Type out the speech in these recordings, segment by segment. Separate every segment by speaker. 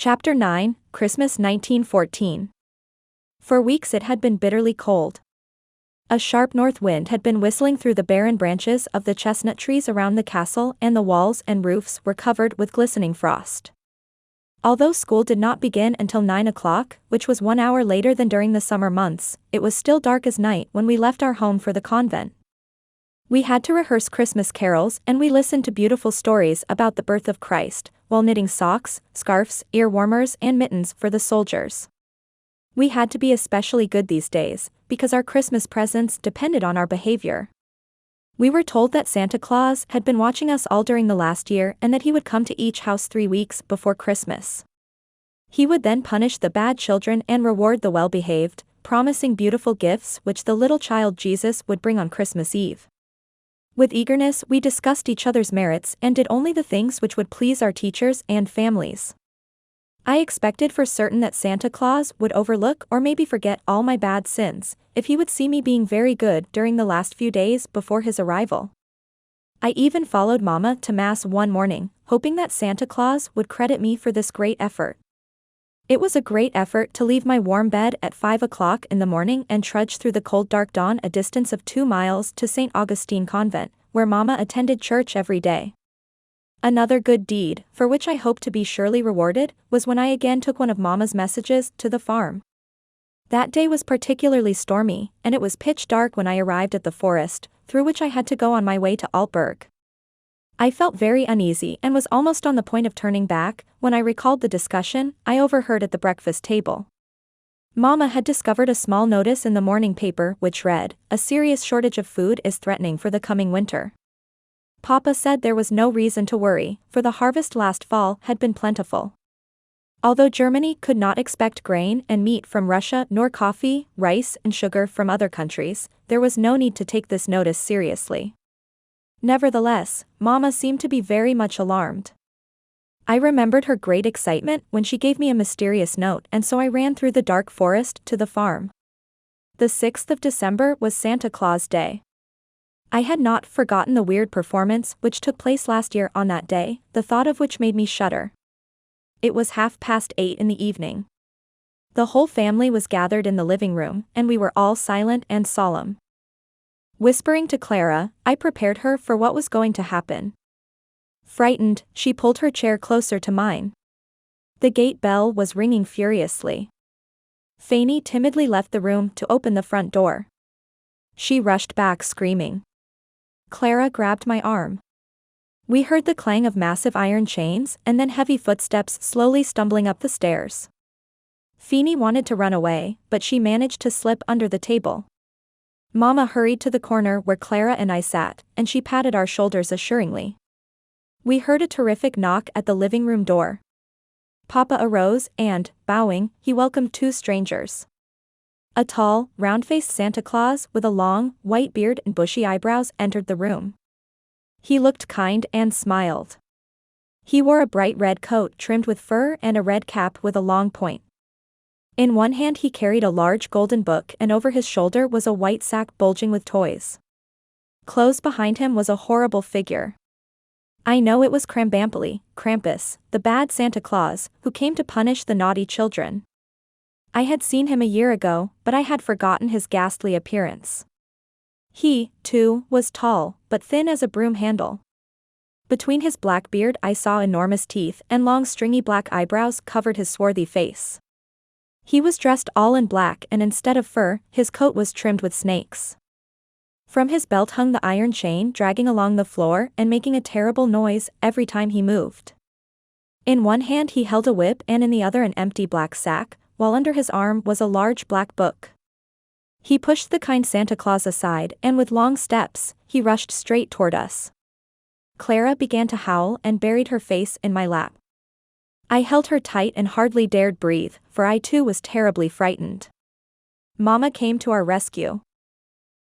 Speaker 1: Chapter 9, Christmas 1914. For weeks it had been bitterly cold. A sharp north wind had been whistling through the barren branches of the chestnut trees around the castle, and the walls and roofs were covered with glistening frost. Although school did not begin until 9 o'clock, which was 1 hour later than during the summer months, it was still dark as night when we left our home for the convent. We had to rehearse Christmas carols, and we listened to beautiful stories about the birth of Christ, while knitting socks, scarves, ear warmers and mittens for the soldiers. We had to be especially good these days, because our Christmas presents depended on our behavior. We were told that Santa Claus had been watching us all during the last year and that he would come to each house 3 weeks before Christmas. He would then punish the bad children and reward the well-behaved, promising beautiful gifts which the little child Jesus would bring on Christmas Eve. With eagerness we discussed each other's merits and did only the things which would please our teachers and families. I expected for certain that Santa Claus would overlook or maybe forget all my bad sins, if he would see me being very good during the last few days before his arrival. I even followed Mama to Mass one morning, hoping that Santa Claus would credit me for this great effort. It was a great effort to leave my warm bed at 5 o'clock in the morning and trudge through the cold dark dawn a distance of 2 miles to St. Augustine Convent, where Mama attended church every day. Another good deed, for which I hope to be surely rewarded, was when I again took one of Mama's messages to the farm. That day was particularly stormy, and it was pitch dark when I arrived at the forest, through which I had to go on my way to Neuburg. I felt very uneasy and was almost on the point of turning back, when I recalled the discussion I overheard at the breakfast table. Mama had discovered a small notice in the morning paper which read, "A serious shortage of food is threatening for the coming winter." Papa said there was no reason to worry, for the harvest last fall had been plentiful. Although Germany could not expect grain and meat from Russia nor coffee, rice and sugar from other countries, there was no need to take this notice seriously. Nevertheless, Mama seemed to be very much alarmed. I remembered her great excitement when she gave me a mysterious note, and so I ran through the dark forest to the farm. The 6th of December was Santa Claus Day. I had not forgotten the weird performance which took place last year on that day, the thought of which made me shudder. It was 8:30 in the evening. The whole family was gathered in the living room, and we were all silent and solemn. Whispering to Clara, I prepared her for what was going to happen. Frightened, she pulled her chair closer to mine. The gate bell was ringing furiously. Fanny timidly left the room to open the front door. She rushed back screaming. Clara grabbed my arm. We heard the clang of massive iron chains and then heavy footsteps slowly stumbling up the stairs. Fanny wanted to run away, but she managed to slip under the table. Mama hurried to the corner where Clara and I sat, and she patted our shoulders assuringly. We heard a terrific knock at the living room door. Papa arose and, bowing, he welcomed 2 strangers. A tall, round-faced Santa Claus with a long, white beard and bushy eyebrows entered the room. He looked kind and smiled. He wore a bright red coat trimmed with fur and a red cap with a long point. In one hand he carried a large golden book, and over his shoulder was a white sack bulging with toys. Close behind him was a horrible figure. I know it was Krampus, the bad Santa Claus, who came to punish the naughty children. I had seen him a year ago, but I had forgotten his ghastly appearance. He, too, was tall, but thin as a broom handle. Between his black beard I saw enormous teeth, and long stringy black eyebrows covered his swarthy face. He was dressed all in black, and instead of fur, his coat was trimmed with snakes. From his belt hung the iron chain dragging along the floor and making a terrible noise every time he moved. In one hand he held a whip and in the other an empty black sack, while under his arm was a large black book. He pushed the kind Santa Claus aside, and with long steps, he rushed straight toward us. Clara began to howl and buried her face in my lap. I held her tight and hardly dared breathe, for I too was terribly frightened. Mama came to our rescue.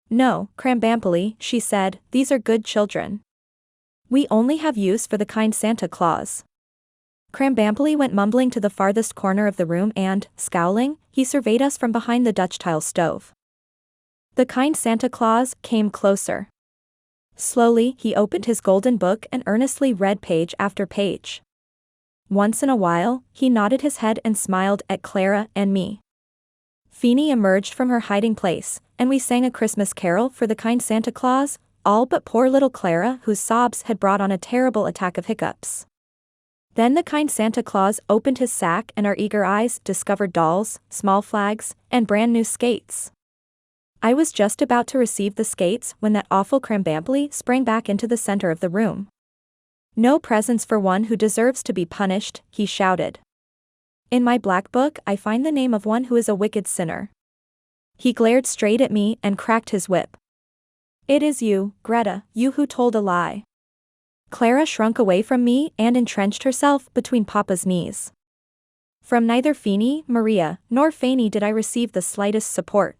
Speaker 1: "No, Krampus," she said, "these are good children. We only have use for the kind Santa Claus." Krampus went mumbling to the farthest corner of the room and, scowling, he surveyed us from behind the Dutch tile stove. The kind Santa Claus came closer. Slowly he opened his golden book and earnestly read page after page. Once in a while, he nodded his head and smiled at Clara and me. Feeny emerged from her hiding place, and we sang a Christmas carol for the kind Santa Claus, all but poor little Clara, whose sobs had brought on a terrible attack of hiccups. Then the kind Santa Claus opened his sack and our eager eyes discovered dolls, small flags, and brand new skates. I was just about to receive the skates when that awful Krambambly sprang back into the center of the room. "No presents for one who deserves to be punished," he shouted. "In my black book I find the name of one who is a wicked sinner." He glared straight at me and cracked his whip. "It is you, Greta, you who told a lie." Clara shrunk away from me and entrenched herself between Papa's knees. From neither Feeny, Maria, nor Fanny did I receive the slightest support.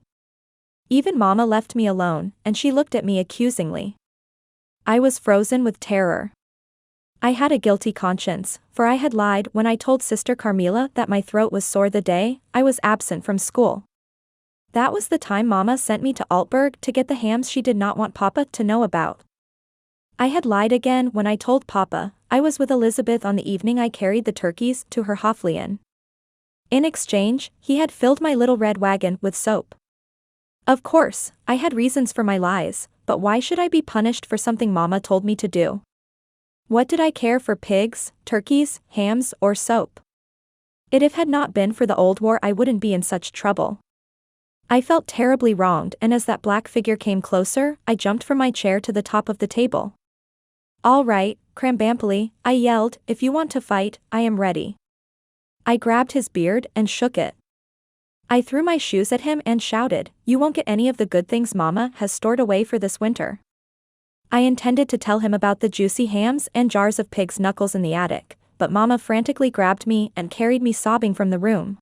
Speaker 1: Even Mama left me alone, and she looked at me accusingly. I was frozen with terror. I had a guilty conscience, for I had lied when I told Sister Carmela that my throat was sore the day I was absent from school. That was the time Mama sent me to Neuburg to get the hams she did not want Papa to know about. I had lied again when I told Papa I was with Elizabeth on the evening I carried the turkeys to her Hoflein. In exchange, he had filled my little red wagon with soap. Of course, I had reasons for my lies, but why should I be punished for something Mama told me to do? What did I care for pigs, turkeys, hams, or soap? If it had not been for the old war I wouldn't be in such trouble. I felt terribly wronged, and as that black figure came closer, I jumped from my chair to the top of the table. "All right, Krambambly," I yelled, "if you want to fight, I am ready." I grabbed his beard and shook it. I threw my shoes at him and shouted, "You won't get any of the good things Mama has stored away for this winter." I intended to tell him about the juicy hams and jars of pig's knuckles in the attic, but Mama frantically grabbed me and carried me sobbing from the room.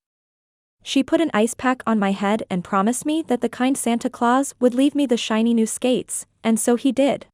Speaker 1: She put an ice pack on my head and promised me that the kind Santa Claus would leave me the shiny new skates, and so he did.